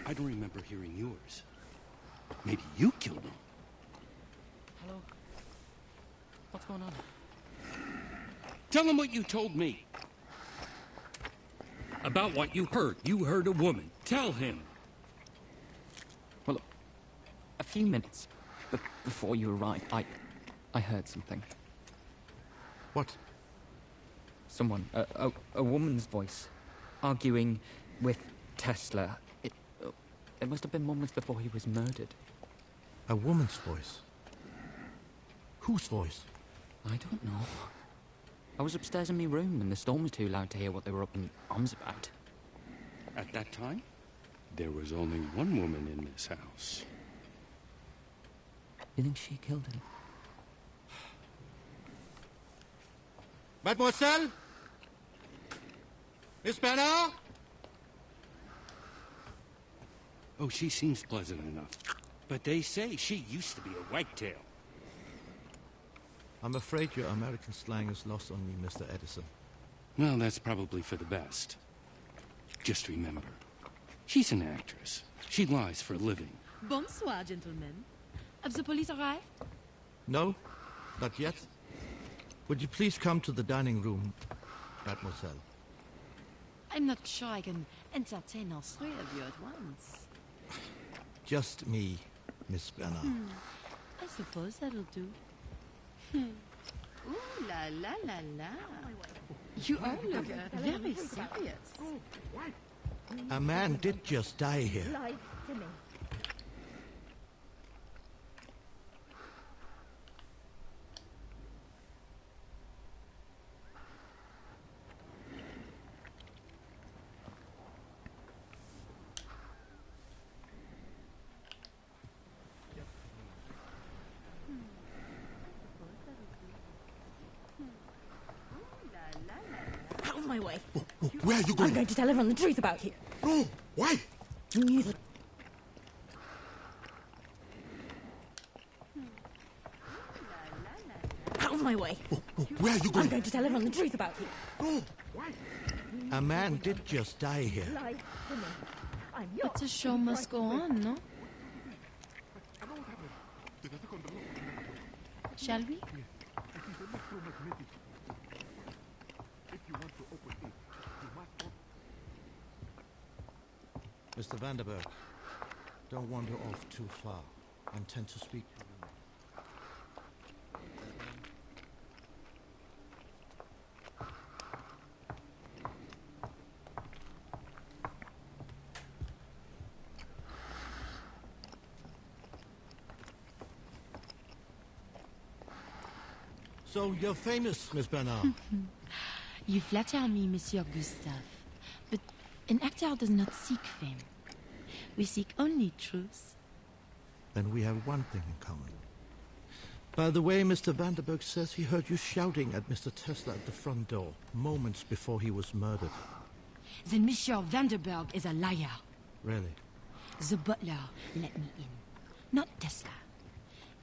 I don't remember hearing yours. Maybe you killed him. Hello? What's going on? Tell him what you told me. About what you heard. You heard a woman. Tell him. Well, a few minutes before you arrived, I heard something. What? Someone, a woman's voice, arguing with Tesla. It must have been moments before he was murdered. A woman's voice? Whose voice? I don't know. I was upstairs in my room and the storm was too loud to hear what they were up in arms about. At that time, there was only one woman in this house. You think she killed him? Mademoiselle? Miss Bernard? Oh, she seems pleasant enough. But they say she used to be a whitetail. I'm afraid your American slang is lost on me, Mr. Edison. Well, that's probably for the best. Just remember, she's an actress. She lies for a living. Bonsoir, gentlemen. Have the police arrived? No, not yet. Would you please come to the dining room, mademoiselle? I'm not sure I can entertain all three of you at once. Just me, Miss Bernard. I suppose that'll do. Ooh la la la la. You all look very serious. A man did just die here. Out of my way. Where are you going? I'm going to tell everyone the truth about you. No, why? You knew that. Out of my way. Where are you going? I'm going to tell everyone the truth about you. No, why? A man did just die here. But the show must go on, no? Shall we? Mr. Vanderberg, don't wander off too far. I intend to speak. So you're famous, Miss Bernard. You flatter me, Monsieur Gustave. But an actor does not seek fame. We seek only truth. Then we have one thing in common. By the way, Mr. Vanderberg says he heard you shouting at Mr. Tesla at the front door, moments before he was murdered. Then Monsieur Vanderberg is a liar. Really? The butler let me in, not Tesla.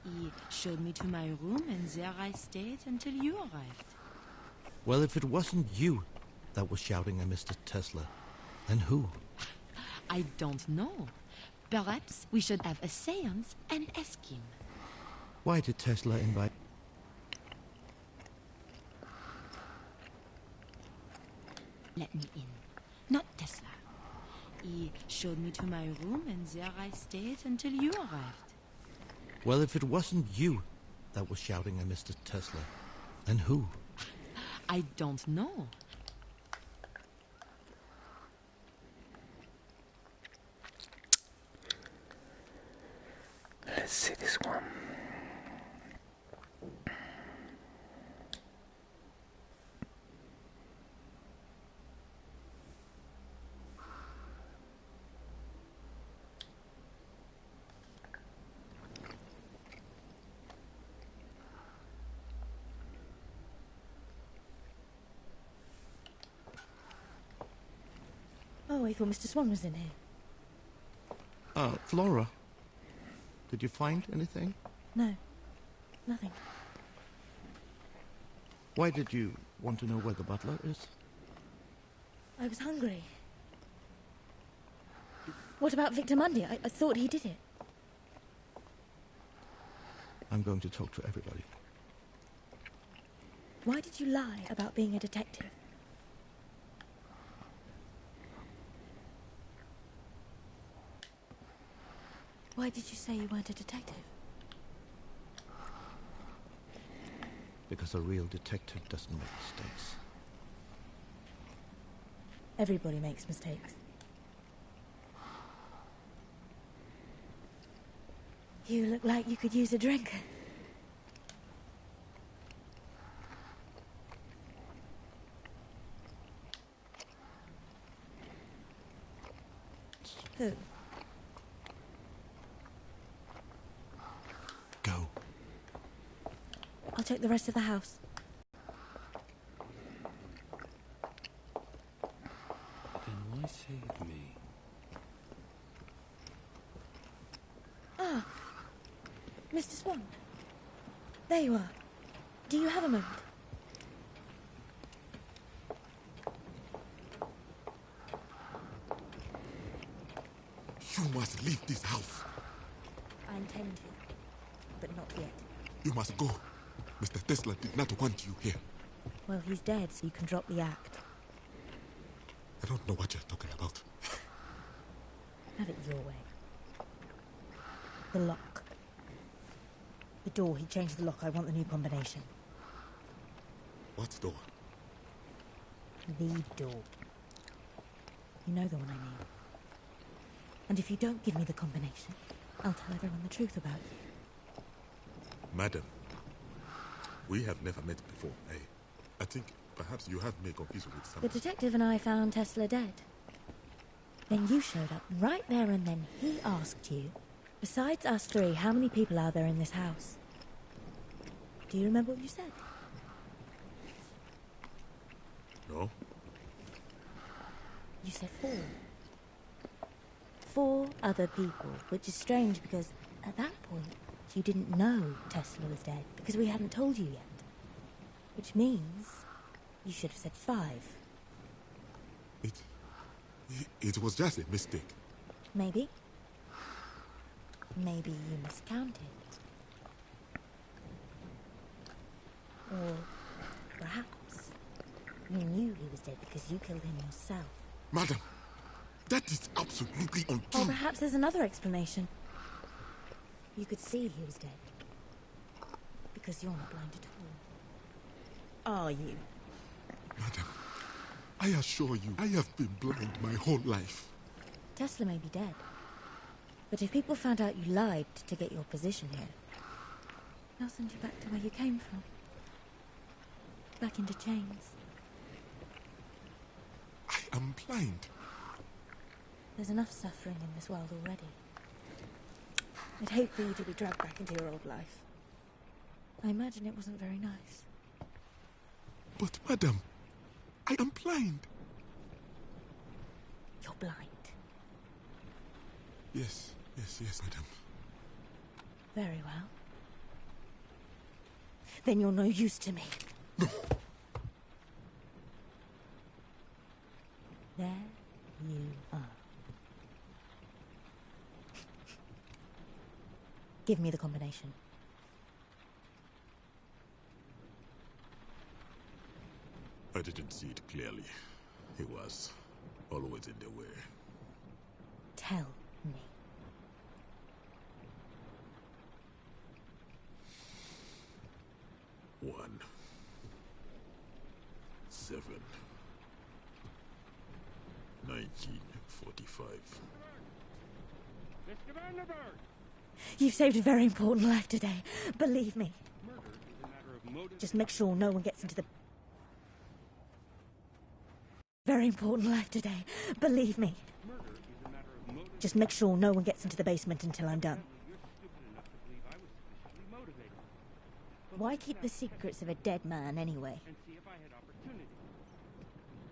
He showed me to my room, and there I stayed until you arrived. Well, if it wasn't you that was shouting at Mr. Tesla, then who? I don't know. Perhaps we should have a séance and ask him. Why did Tesla invite... Let me in, not Tesla. He showed me to my room, and there I stayed until you arrived. Well, if it wasn't you that was shouting at Mr. Tesla, then who? I don't know. Let's see this one. Oh, I thought Mr. Swan was in here. Flora, did you find anything? No, nothing. Why did you want to know where the butler is? I was hungry. What about Victor Mundy? I thought he did it. I'm going to talk to everybody. Why did you lie about being a detective? Why did you say you weren't a detective? Because a real detective doesn't make mistakes. Everybody makes mistakes. You look like you could use a drink. Who? Go. I'll take the rest of the house. Then why save me? Ah, Mr. Swan. There you are. Do you have a moment? You must leave this house. I intend to, but not yet. You must go. Mr. Tesla did not want you here. Well, he's dead, so you can drop the act. I don't know what you're talking about. Have it your way. The lock. The door, he changed the lock. I want the new combination. What door? The door. You know the one I mean. And if you don't give me the combination, I'll tell everyone the truth about you. Madam, we have never met before, eh? I think perhaps you have me confused with The someone. detective and I found Tesla dead. Then you showed up right there and then he asked you, besides us three, how many people are there in this house? Do you remember what you said? No? You said 4. 4 other people, which is strange because at that point you didn't know Tesla was dead because we hadn't told you yet. Which means you should have said 5. It was just a mistake. Maybe. Maybe you miscounted. Or perhaps you knew he was dead because you killed him yourself. Madam, that is absolutely Or untrue. perhaps there's another explanation. You could see he was dead. Because you're not blind at all. Are you? Madam, I assure you, I have been blind my whole life. Tesla may be dead. But if people found out you lied to get your position here, they'll send you back to where you came from. Back into chains. I am blind. There's enough suffering in this world already. I'd hate for you to be dragged back into your old life. I imagine it wasn't very nice. But madam, I am blind. You're blind. Yes, madam. Very well. Then you're no use to me. No. There you are. Give me the combination. I didn't see it clearly. He was always in the way. Tell me. One, 7, 1945. Mr. Vanderberg! You've saved a very important life today. Believe me. Murder is a matter of motive. Just make sure no one gets into the... Very important life today. Believe me. Murder is a matter of motive. Just make sure no one gets into the basement until I'm done. You're stupid enough to believe I was sufficiently motivated. Why keep the secrets of a dead man anyway? And see if I had opportunity.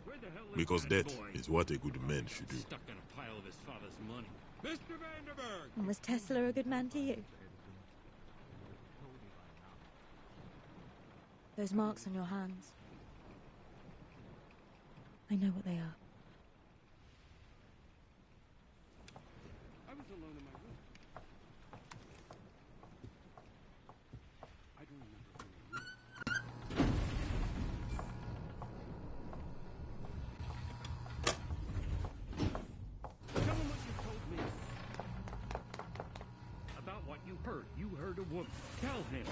Where the hell is Because that that boy? is what a good man should do. Stuck in a pile of his father's money. Mr. Vanderberg! And was Tesla a good man to you? Those marks on your hands. I know what they are. What? Tell him.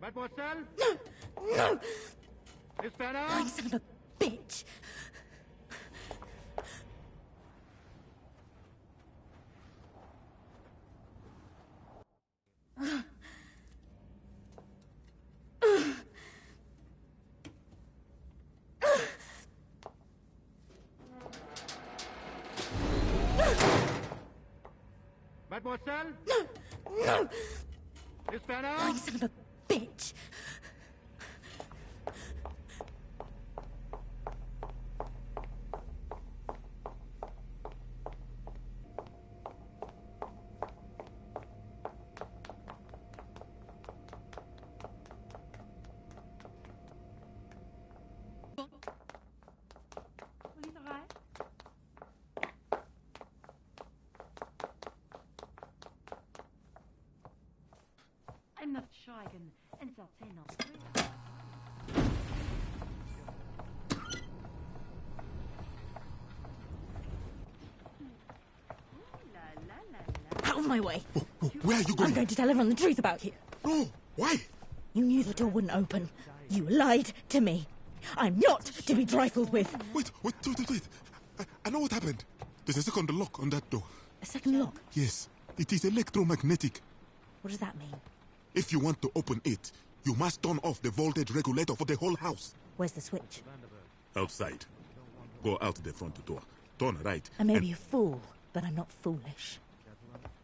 Mademoiselle? No! Miss Banner? You son of a bitch! Mademoiselle? No! Miss Banner? You son of a bitch! Police arrived? I'm not sure I can entertain on street. Out of my way! Oh, where are you I'm going? going to tell everyone the truth about you. No, why? You knew the door wouldn't open. You lied to me. I'm not to be trifled with. Wait. I know what happened. There's a second lock on that door. A second lock? Yes, it is electromagnetic. What does that mean? If you want to open it, you must turn off the voltage regulator for the whole house. Where's the switch? Outside. Go out the front door. Turn right. I may be a fool, but I'm not foolish.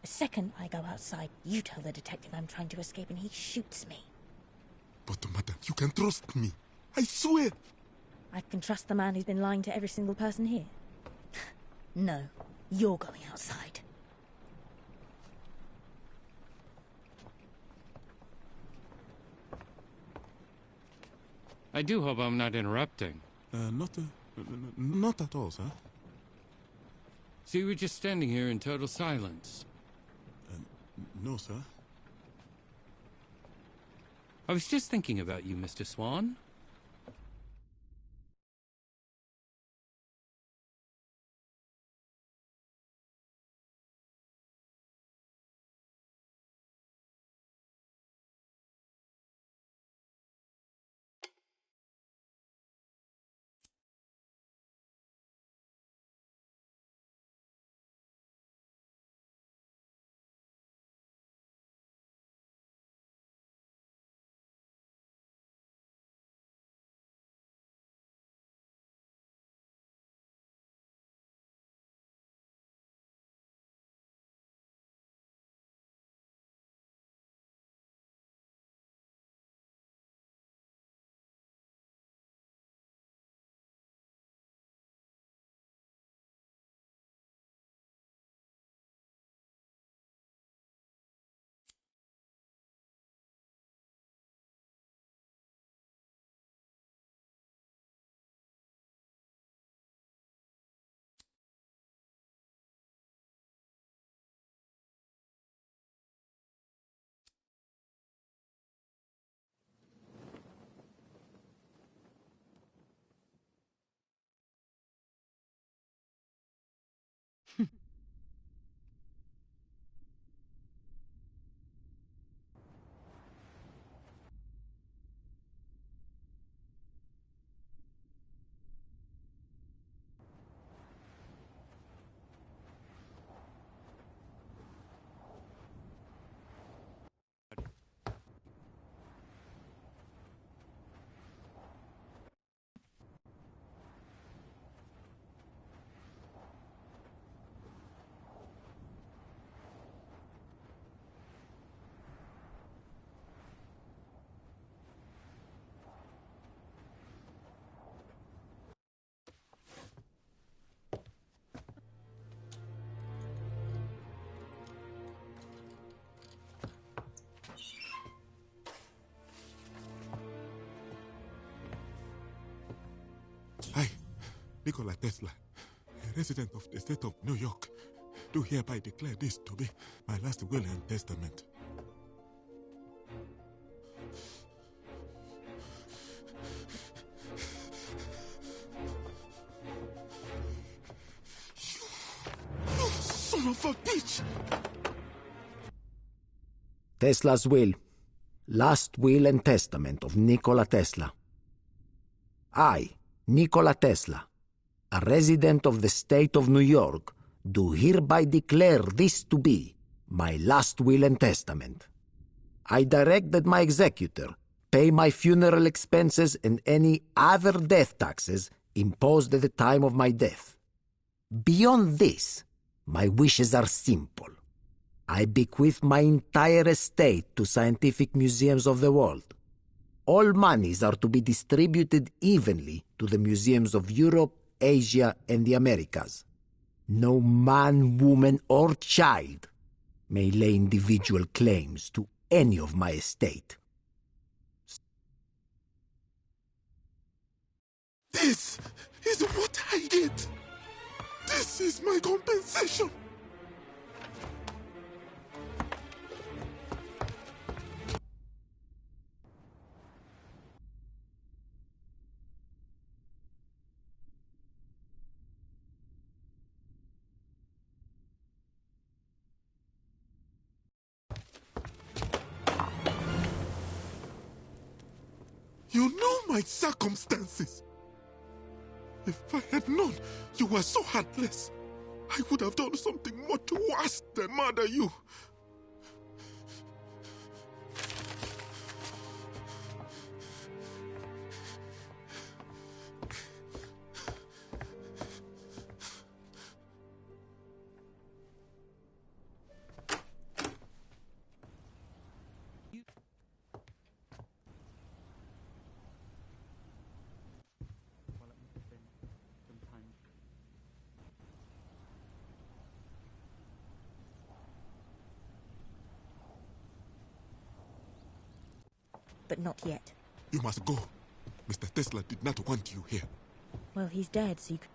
The second I go outside, you tell the detective I'm trying to escape and he shoots me. But, madam, you can trust me. I swear. I can trust the man who's been lying to every single person here? No, you're going outside. I do hope I'm not interrupting. Not at all, sir. So you were just standing here in total silence. No, sir. I was just thinking about you, Mr. Swan. I, Nikola Tesla, a resident of the state of New York, do hereby declare this to be my last will and testament. You son of a bitch! Tesla's will. Last will and testament of Nikola Tesla. I, Nikola Tesla, a resident of the state of New York, do hereby declare this to be my last will and testament. I direct that my executor pay my funeral expenses and any other death taxes imposed at the time of my death. Beyond this, my wishes are simple. I bequeath my entire estate to scientific museums of the world. All monies are to be distributed evenly to the museums of Europe, Asia, and the Americas. No man, woman, or child may lay individual claims to any of my estate. This is what I get. This is my compensation. You know my circumstances. If I had known you were so heartless, I would have done something much worse than murder you. Well, it must have been some time. But not yet. You must go. Mr. Tesla did not want you here. Well, he's dead, so you can...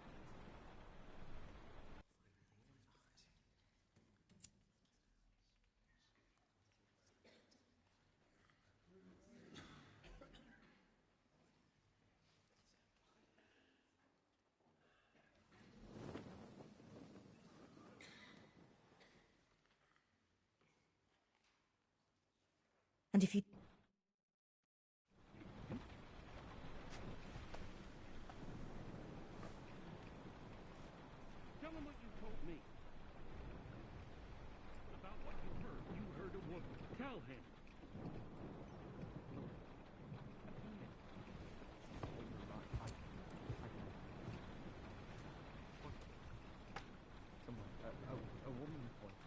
And if you... Tell him what you told me. About what you heard. You heard a woman. Tell him. Someone, a woman's voice.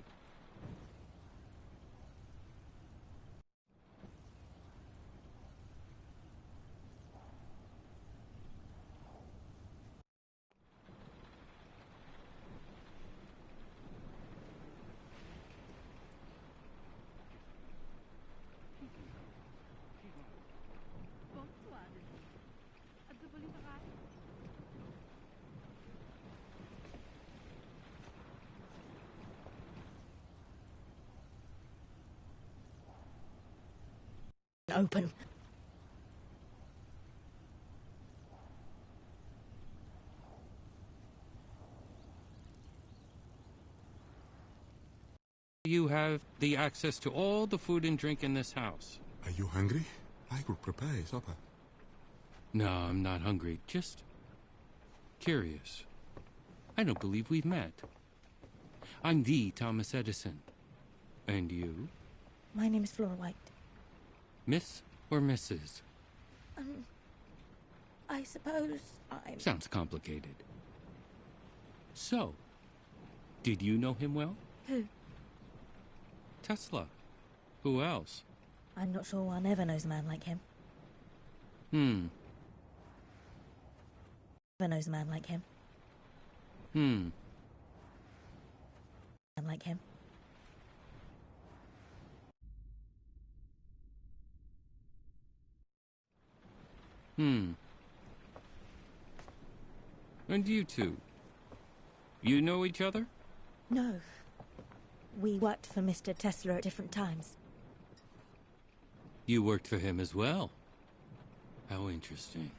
Open. You have the access to all the food and drink in this house. Are you hungry? I could prepare a supper. No, I'm not hungry. Just curious. I don't believe we've met. I'm the Thomas Edison. And you? My name is Flora White. Miss or Mrs.? I suppose I'm... Sounds complicated. So, did you know him well? Who? Tesla. Who else? I'm not sure one ever knows a man like him. Never knows a man like him. Man like him. And you two? You know each other? No. We worked for Mr. Tesla at different times. You worked for him as well. How interesting.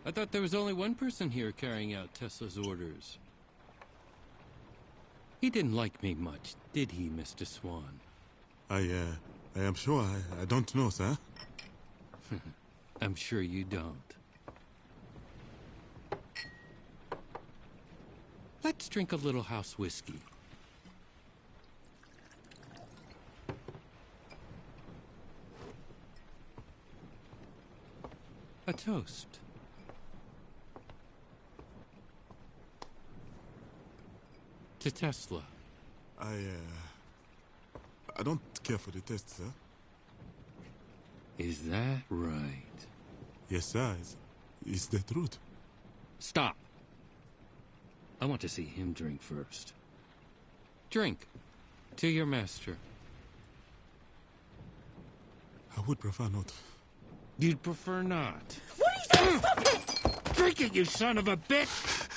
I thought there was only one person here carrying out Tesla's orders. He didn't like me much, did he, Mr. Swan? I am sure I don't know, sir. I'm sure you don't. Let's drink a little house whiskey. A toast. To Tesla. I don't care for the test, sir. Is that right? Yes, sir. It's the truth. Stop. I want to see him drink first. Drink. To your master. I would prefer not. You'd prefer not. What are you doing? Stop it! Drink it, you son of a bitch!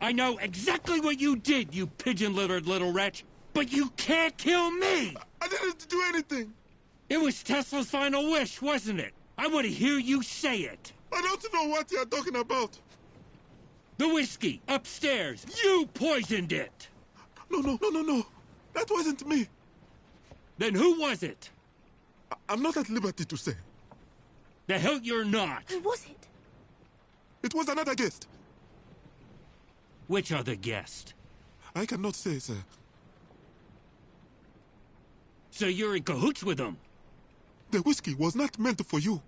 I know exactly what you did, you pigeon-littered little wretch, but you can't kill me! I didn't do anything! It was Tesla's final wish, wasn't it? I want to hear you say it. I don't know what you're talking about. The whiskey, upstairs. You poisoned it. No. That wasn't me. Then who was it? I'm not at liberty to say. The hell you're not. Who was it? It was another guest. Which other guest? I cannot say, sir. So you're in cahoots with them? The whiskey was not meant for you.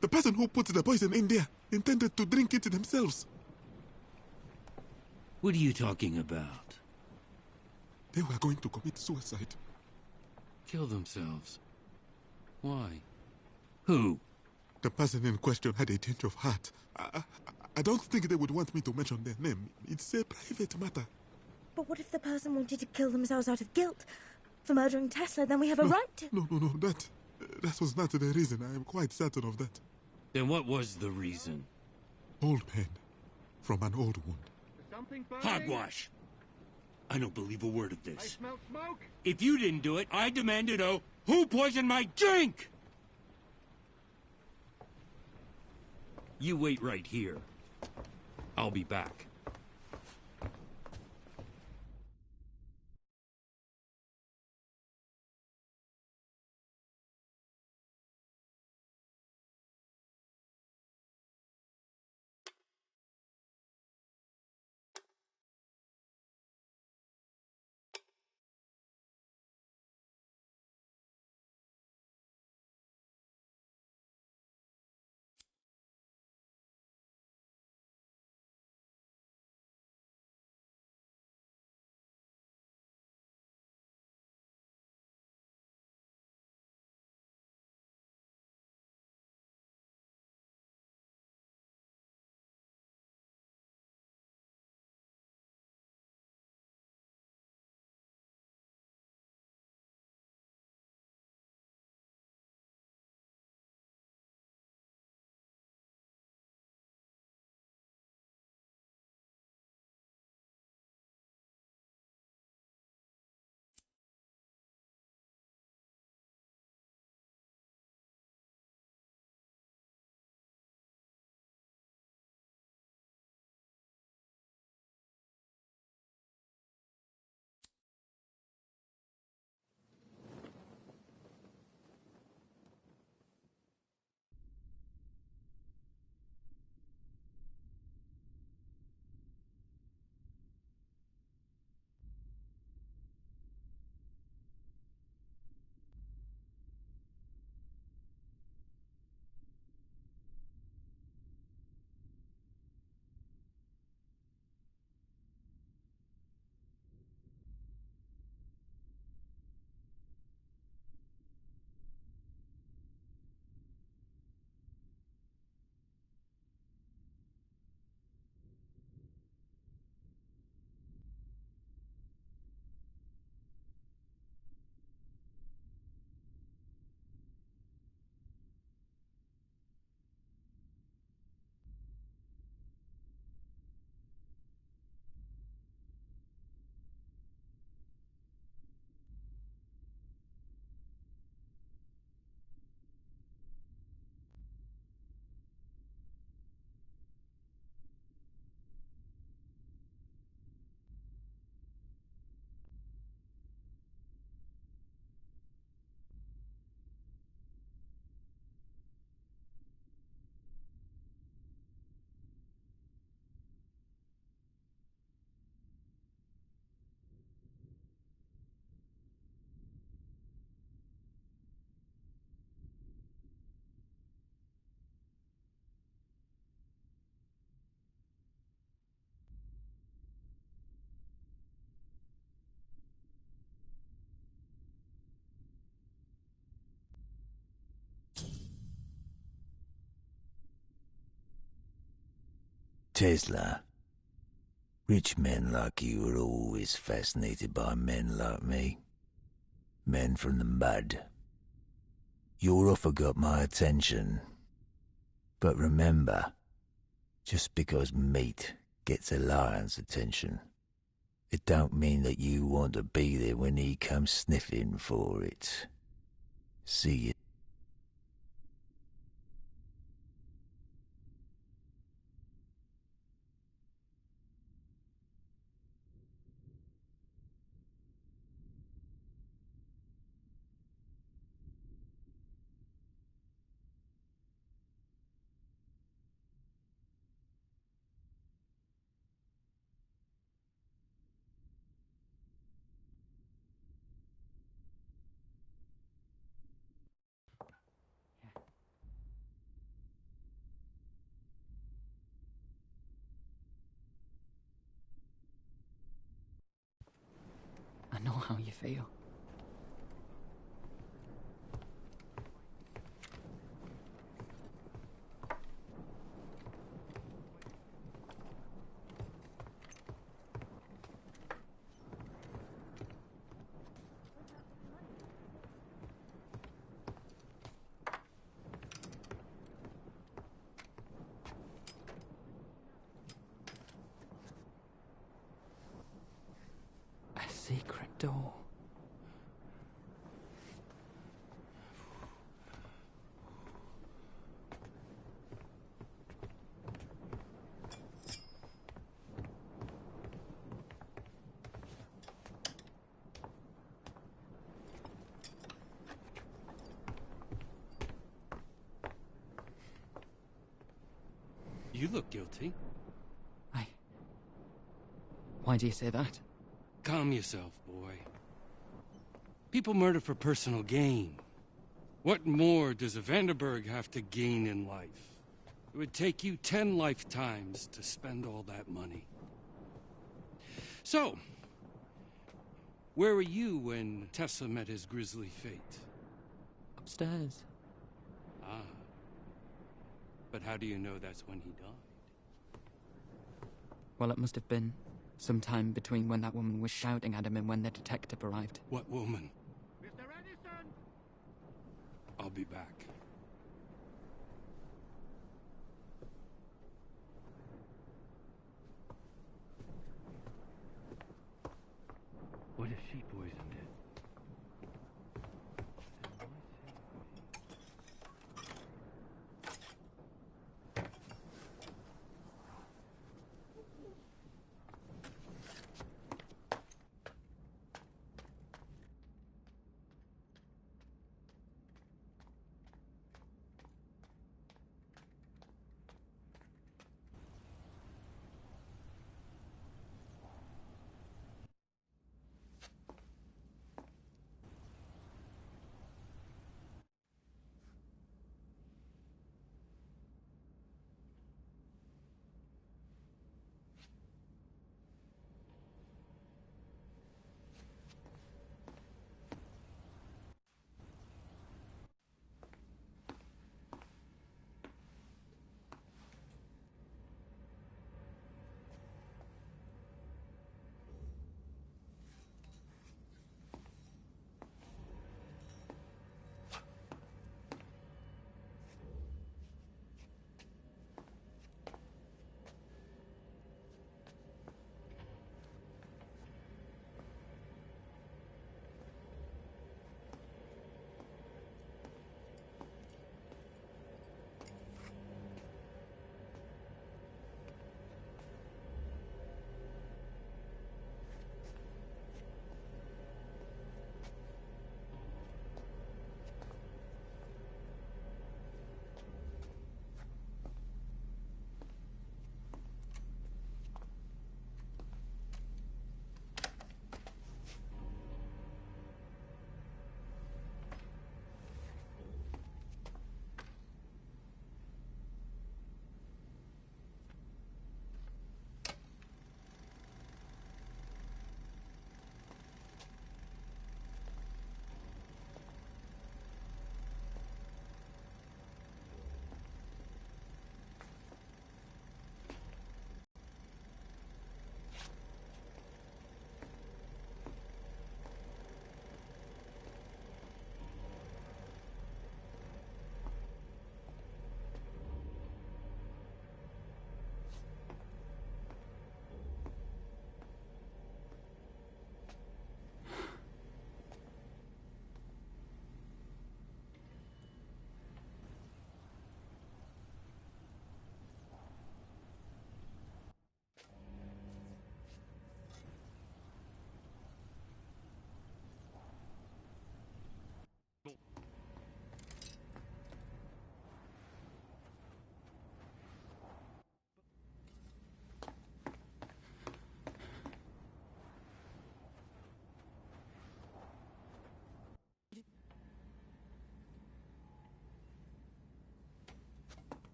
The person who put the poison in there intended to drink it themselves. What are you talking about? They were going to commit suicide. Kill themselves? Why? Who? The person in question had a change of heart. I don't think they would want me to mention their name. It's a private matter. But what if the person wanted to kill themselves out of guilt for murdering Tesla? Then we have a right to... No. That was not the reason. I am quite certain of that. Then what was the reason? Old pain from an old wound. Hogwash! I don't believe a word of this. I smell smoke! If you didn't do it, I demand to know who poisoned my drink! You wait right here. I'll be back. Tesla, rich men like you are always fascinated by men like me. Men from the mud. Your offer got my attention. But remember, just because meat gets a lion's attention, it don't mean that you want to be there when he comes sniffing for it. See you. I know how you feel. A secret door. You look guilty. Why do you say that? Calm yourself, boy. People murder for personal gain. What more does a Vanderberg have to gain in life? It would take you 10 lifetimes to spend all that money. So, where were you when Tesla met his grisly fate? Upstairs. Ah. But how do you know that's when he died? Well, it must have been some time between when that woman was shouting at him and when the detective arrived. What woman? Mr. Edison! I'll be back. What if she poisoned it?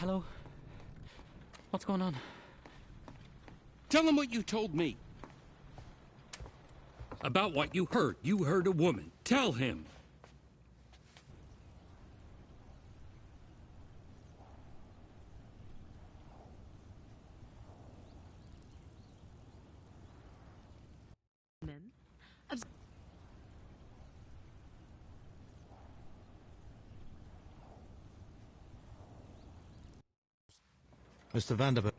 Hello? What's going on? Tell him what you told me. About what you heard. You heard a woman. Tell him. Mr. Vanderberg.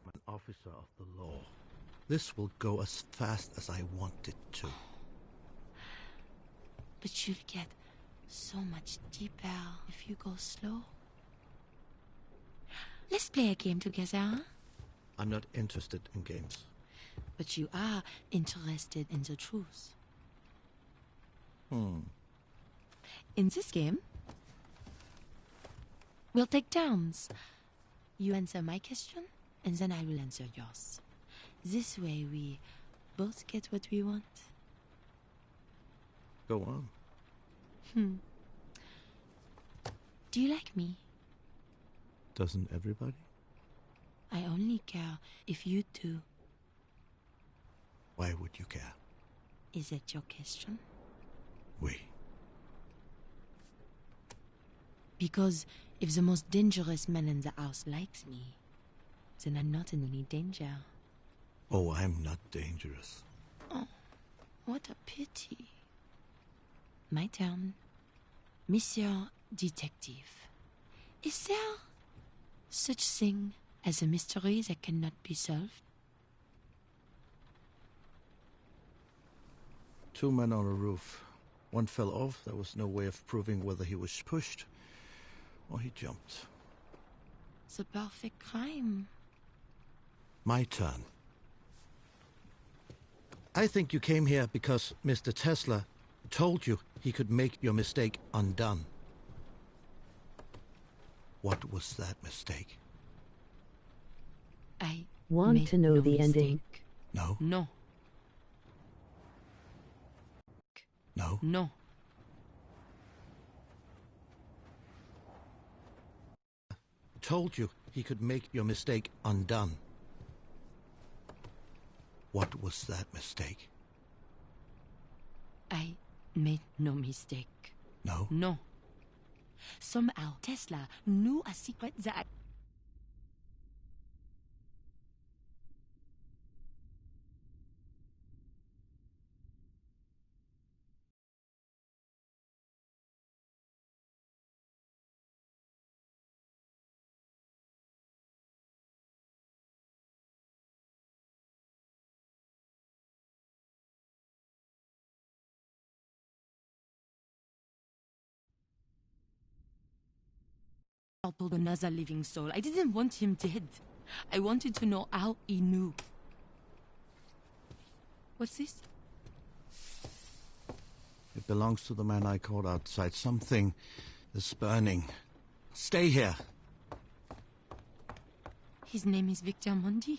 An officer of the law. This will go as fast as I want it to. But you'll get so much deeper if you go slow. Let's play a game together, huh? I'm not interested in games. But you are interested in the truth. In this game, we'll take turns. You answer my question, and then I will answer yours. This way we both get what we want. Go on. Do you like me? Doesn't everybody? I only care if you do. Why would you care? Is that your question? Oui. Because if the most dangerous man in the house likes me, then I'm not in any danger. Oh, I'm not dangerous. Oh, what a pity. My turn. Monsieur Detective, is there such thing as a mystery that cannot be solved? 2 men on a roof. One fell off. There was no way of proving whether he was pushed or he jumped. The perfect crime. My turn. I think you came here because Mr. Tesla told you he could make your mistake undone. What was that mistake? I want to know the ending. No? No. No? No. Told you he could make your mistake undone. What was that mistake? I made no mistake. No? No. Somehow Tesla knew a secret that I told another living soul. I didn't want him dead. I wanted to know how he knew. What's this? It belongs to the man I called outside. Something is burning. Stay here. His name is Victor Mondi.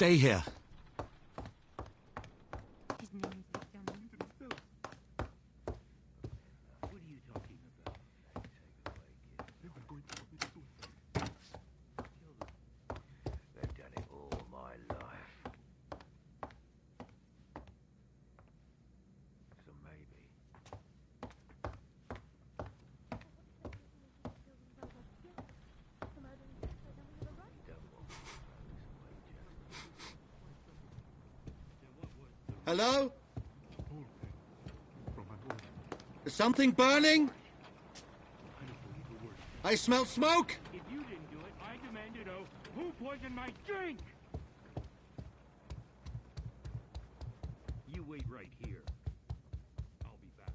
Stay here. His name is Victor Mondi. What are you talking about? They've done it all my life. So maybe. Hello? Is something burning? I smell smoke! If you didn't do it, I demand to know who poisoned my drink! wait right here. I'll be back.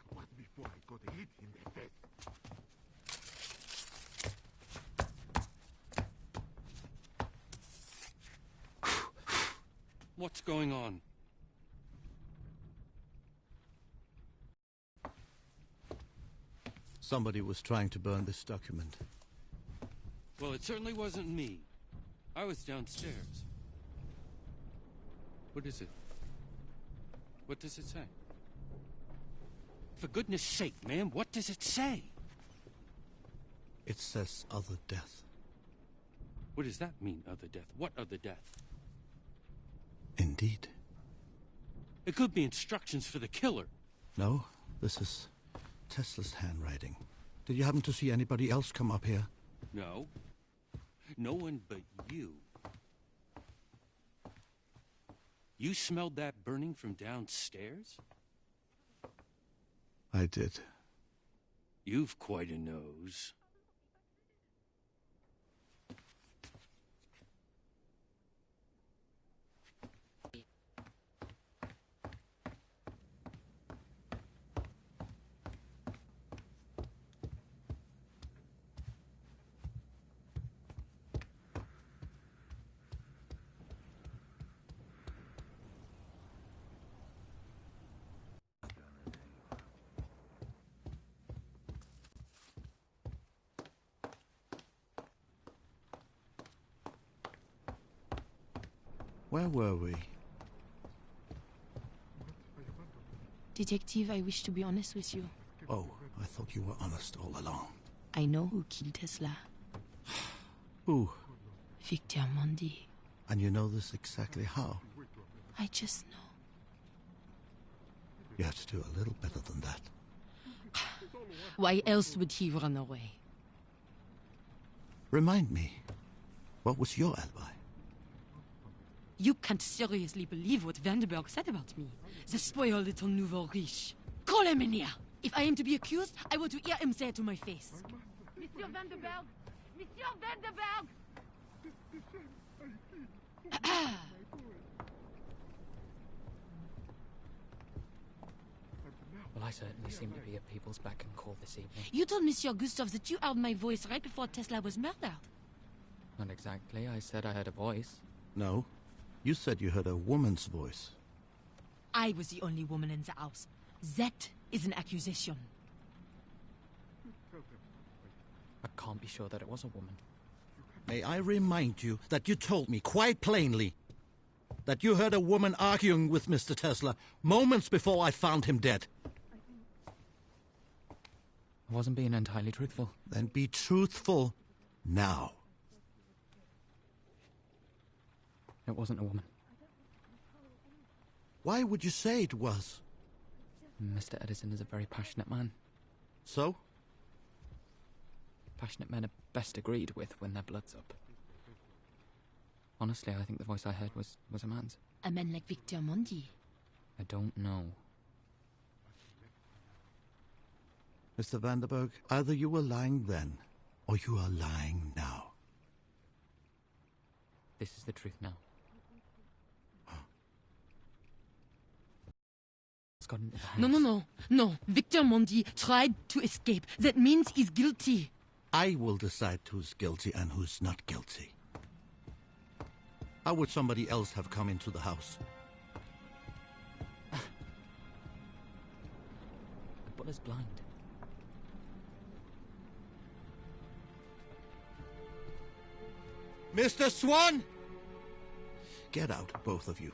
What before I got hit in the face? What's going on? Somebody was trying to burn this document. Well, it certainly wasn't me. I was downstairs. What is it? What does it say? For goodness sake, man, what does it say? It says other death. What does that mean, other death? What other death? Indeed. It could be instructions for the killer. No, this is Tesla's handwriting. Did you happen to see anybody else come up here? No. No one but you. You smelled that burning from downstairs? I did. You've quite a nose. Where were we? Detective, I wish to be honest with you. Oh, I thought you were honest all along. I know who killed Tesla. Who? Victor Mondi. And you know this exactly how? I just know. You have to do a little better than that. Why else would he run away? Remind me, what was your alibi? You can't seriously believe what Vandenberg said about me. The spoiled little nouveau riche. Call him in here. If I am to be accused, I want to hear him say it to my face. Monsieur Vandenberg! Monsieur Vandenberg! Well, I certainly seem to be at people's beck and call this evening. You told Monsieur Gustave that you heard my voice right before Tesla was murdered. Not exactly. I said I heard a voice. No, you said you heard a woman's voice. I was the only woman in the house. That is an accusation. I can't be sure that it was a woman. May I remind you that you told me quite plainly that you heard a woman arguing with Mr. Tesla moments before I found him dead. I wasn't being entirely truthful. Then be truthful now. It wasn't a woman. Why would you say it was? Mr. Edison is a very passionate man. So? Passionate men are best agreed with when their blood's up. Honestly, I think the voice I heard was a man's. A man like Victor Mondi. I don't know. Mr. Vandenberg, either you were lying then, or you are lying now. This is the truth now. It's got into the house. No. Victor Mondi tried to escape. That means he's guilty. I will decide who's guilty and who's not guilty. How would somebody else have come into the house? The butler's blind. Mr. Swan! Get out, both of you.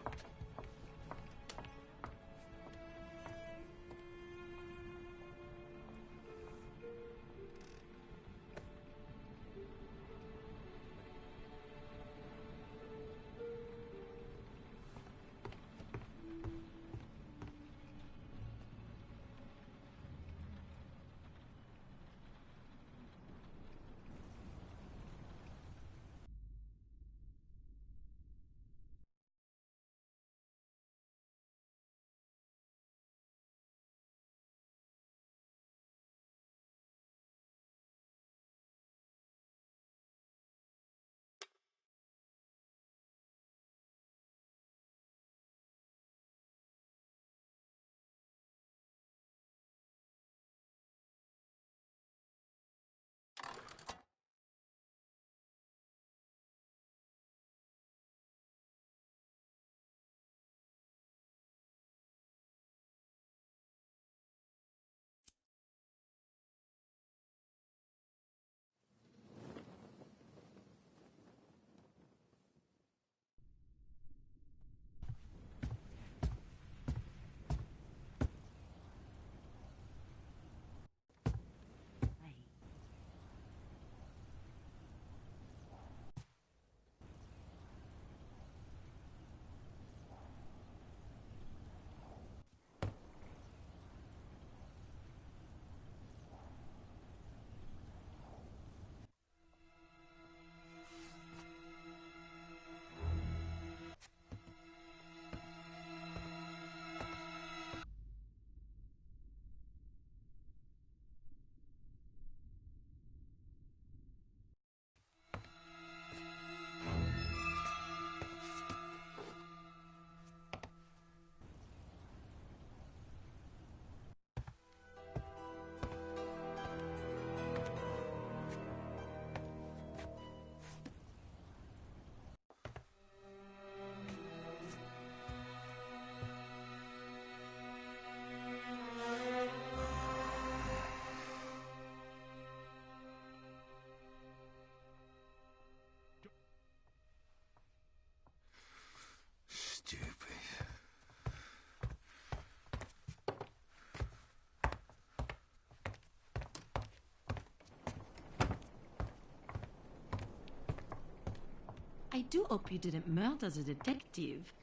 do hope you didn't murder the detective.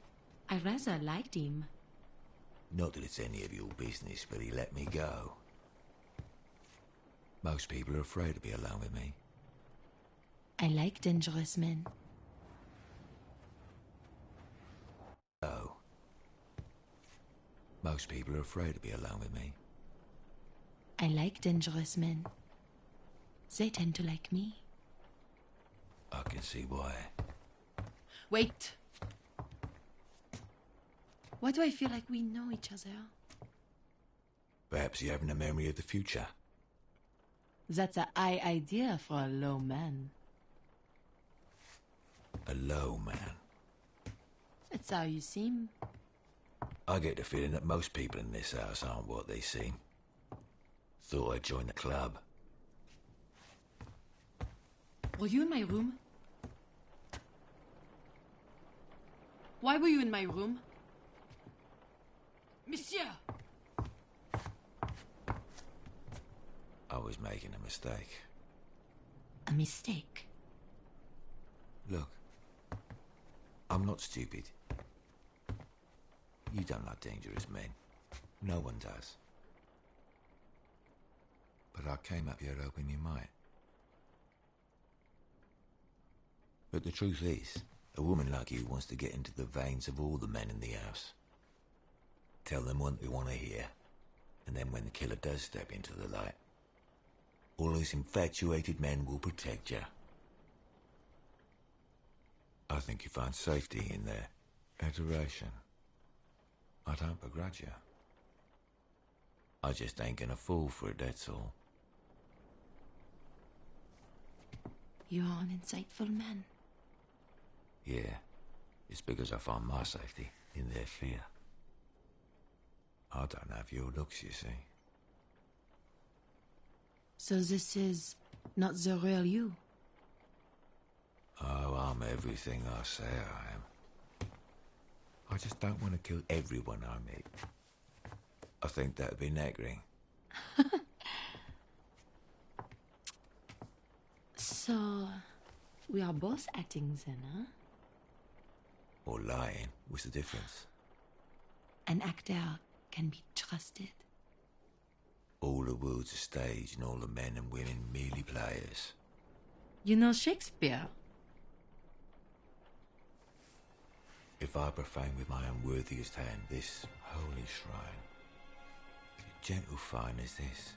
I rather liked him. Not that it's any of your business, but he let me go. Most people are afraid to be alone with me. I like dangerous men. Oh. Most people are afraid to be alone with me. I like dangerous men. They tend to like me. I can see why. Wait! Why do I feel like we know each other? Perhaps you haven't a memory of the future. That's a high idea for a low man. A low man. That's how you seem. I get the feeling that most people in this house aren't what they seem. Thought I'd join the club. Were you in my room? Why were you in my room? Monsieur! I was making a mistake. A mistake? Look, I'm not stupid. You don't like dangerous men. No one does. But I came up here hoping you might. But the truth is, a woman like you wants to get into the veins of all the men in the house. Tell them what they want to hear, and then when the killer does step into the light, all those infatuated men will protect you. I think you find safety in their adoration. I don't begrudge you. I just ain't gonna fall for it, that's all. You are an insightful man. Yeah, it's because I find my safety in their fear. I don't have your looks, you see. So this is not the real you? Oh, I'm everything I say I am. I just don't want to kill everyone I meet. I think that'd be nagging. So, we are both acting then, huh? Or lying. What's the difference? An actor can be trusted. All the world's a stage and all the men and women merely players. You know Shakespeare? If I profane with my unworthiest hand this holy shrine, gentle fine as this,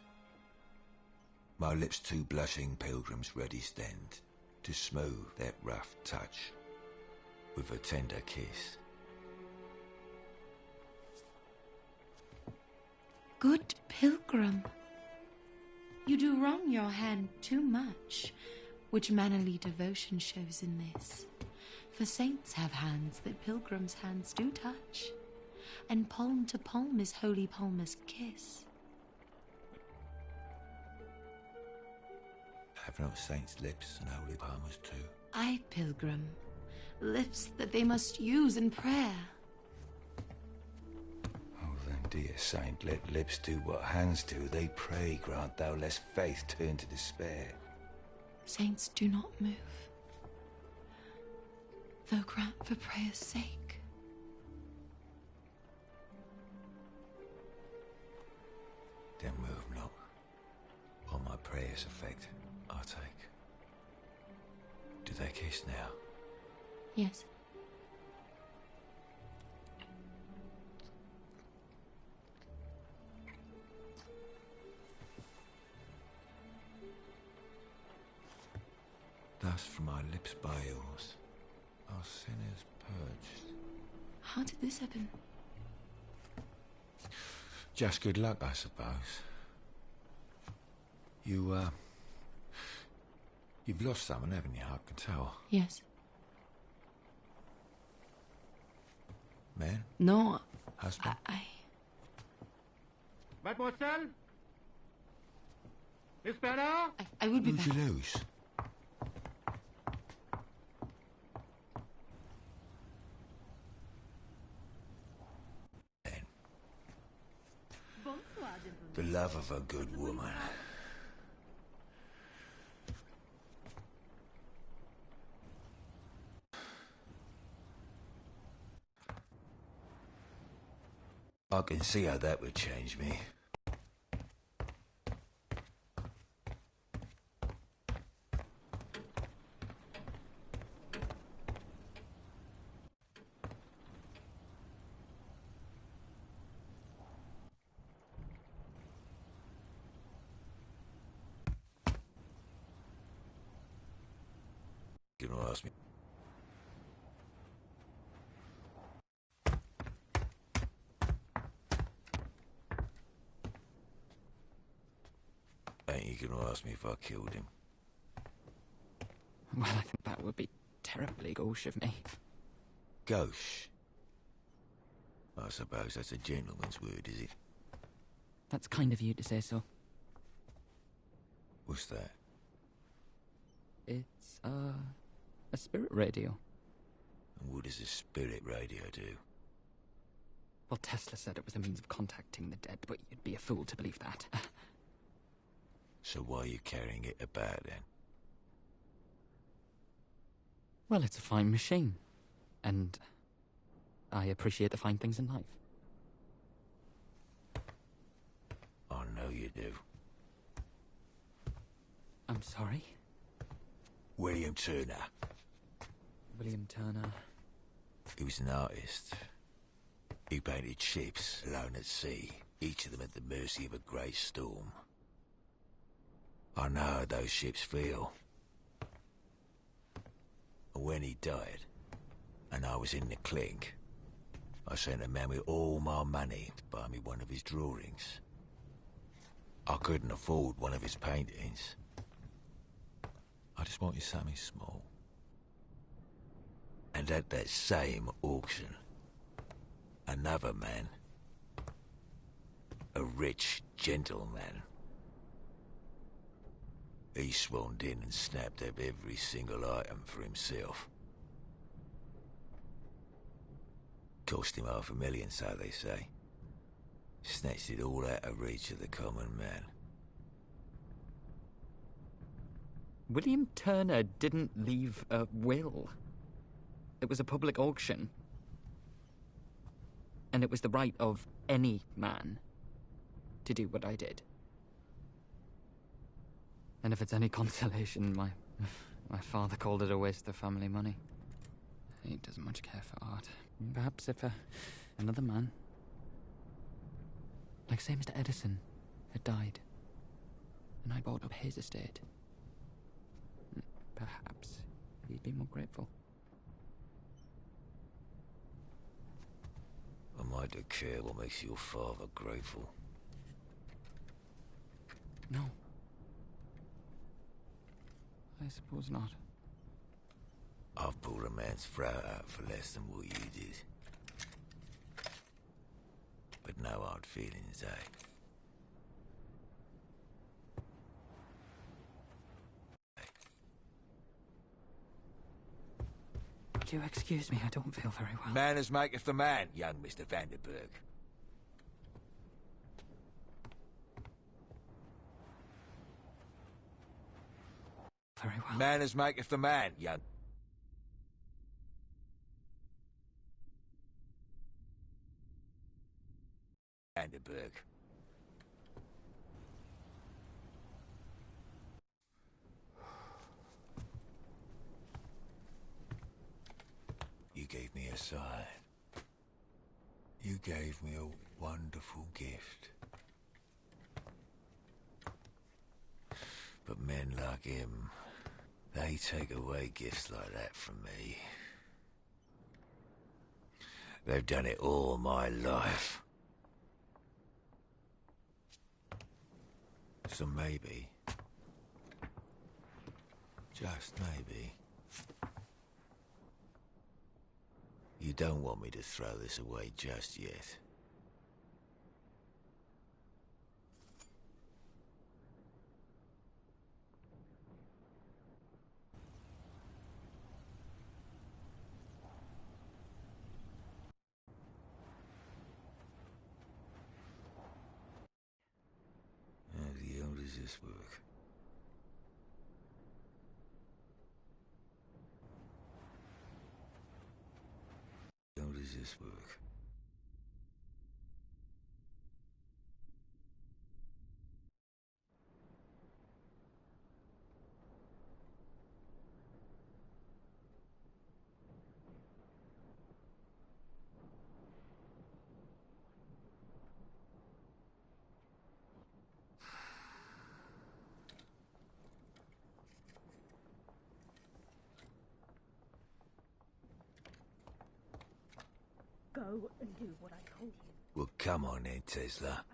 my lips two blushing pilgrims ready stand to smooth that rough touch with a tender kiss. Good pilgrim, you do wrong your hand too much, which mannerly devotion shows in this. For saints have hands that pilgrims' hands do touch, and palm to palm is holy palmer's kiss. Have not saints' lips and holy palmers too? Aye, pilgrim, lips that they must use in prayer. Oh, then, dear saint, let lips do what hands do. They pray, grant thou lest faith turn to despair. Saints do not move, though grant for prayer's sake. Then move not. All my prayers effect, I take. Do they kiss now? Yes. Thus from my lips by yours, our sinners purged. How did this happen? Just good luck, I suppose. You've lost someone, haven't you? I can tell. Yes. Man? No. Husband? Mademoiselle? Miss Bernard? I will be Who'd back. you lose? The love of a good woman. I can see how that would change me. You gonna ask me? Ain't you gonna ask me if I killed him? Well, I think that would be terribly gauche of me. Gauche? I suppose that's a gentleman's word, is it? That's kind of you to say so. What's that? It's, a spirit radio. And what does a spirit radio do? Well, Tesla said it was a means of contacting the dead, but you'd be a fool to believe that. So why are you carrying it about, then? Well, it's a fine machine. And I appreciate the fine things in life. I know you do. I'm sorry? William Turner. William Turner. He was an artist. He painted ships alone at sea, each of them at the mercy of a great storm. I know how those ships feel. And when he died, and I was in the clink, I sent a man with all my money to buy me one of his drawings. I couldn't afford one of his paintings. I just wanted something small. And at that same auction, another man, a rich gentleman, he swarmed in and snapped up every single item for himself. Cost him $500,000, so they say. Snatched it all out of reach of the common man. William Turner didn't leave a will. It was a public auction. And it was the right of any man to do what I did. And if it's any consolation, my father called it a waste of family money. He doesn't much care for art. Perhaps if another man, like say Mr. Edison, had died, and I bought up his estate, perhaps he'd be more grateful. Am I to care what makes your father grateful? No. I suppose not. I've pulled a man's throat out for less than what you did. But no hard feelings, eh? Would you excuse me? I don't feel very well. Manners maketh the man, young Mr. Vanderberg. Very well. Manners maketh the man, young... Vanderberg. You gave me a sign. You gave me a wonderful gift. But men like him, they take away gifts like that from me. They've done it all my life. So maybe, just maybe, you don't want me to throw this away just yet. How the hell does this work? How does this work? go and do what I told you. Well, come on then, Tesla.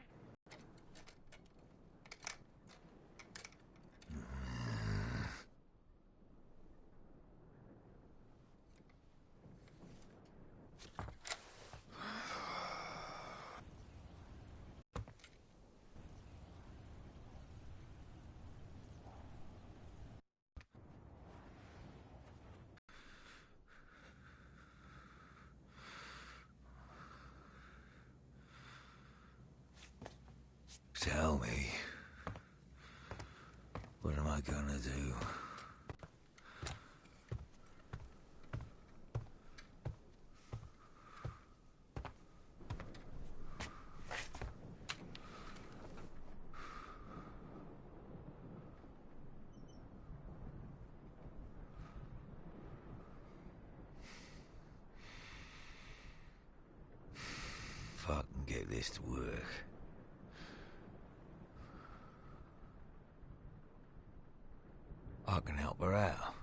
Tell me, what am I gonna do? Fucking get this to work. I can help her out.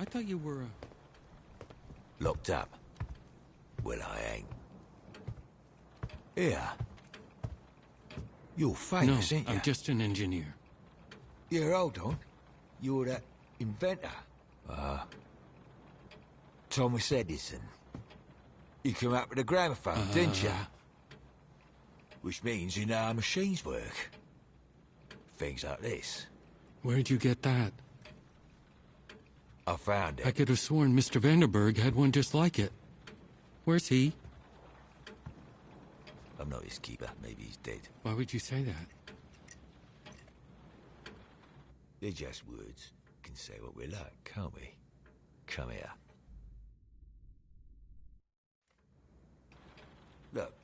I thought you were, Locked up? Well, I ain't. Here. You're famous, ain't you? I'm just an engineer. Yeah, hold on. You're that inventor. Thomas Edison. You came up with a gramophone, didn't you? Which means you know how machines work. Things like this. Where'd you get that? I found it. I could have sworn Mr. Vanderberg had one just like it. Where's he? I'm not his keeper. Maybe he's dead. Why would you say that? They're just words. We can say what we like, can't we? Come here. Look,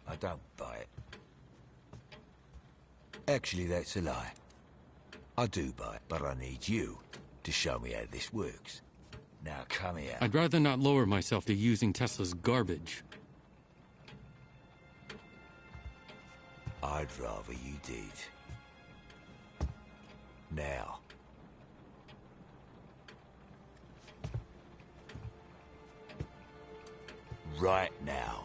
I don't buy it. Actually, that's a lie. I do buy it, but I need you to show me how this works. Now, come here. I'd rather not lower myself to using Tesla's garbage. I'd rather you did. Now. Right now.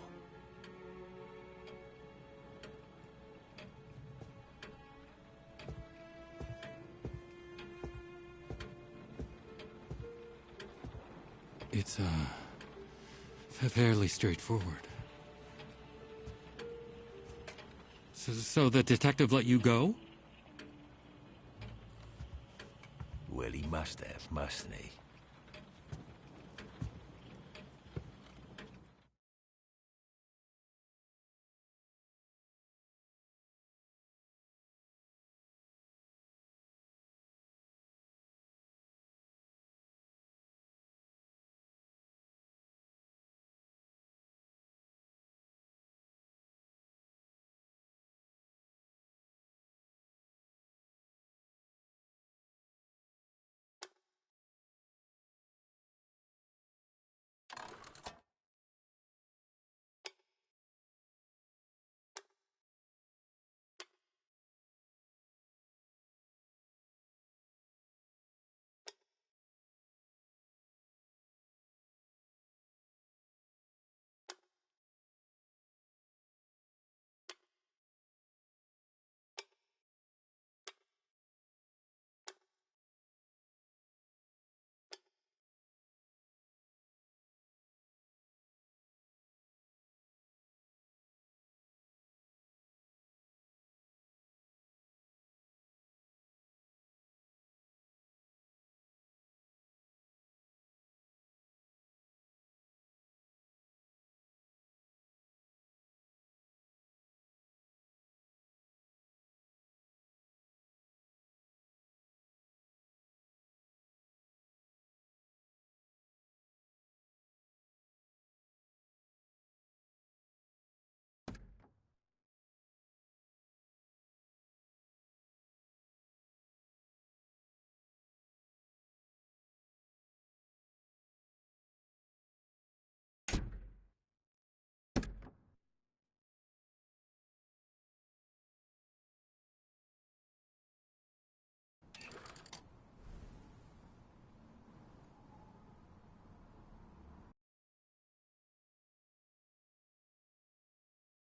It's, fairly straightforward. So the detective let you go? Well, he must have, mustn't he?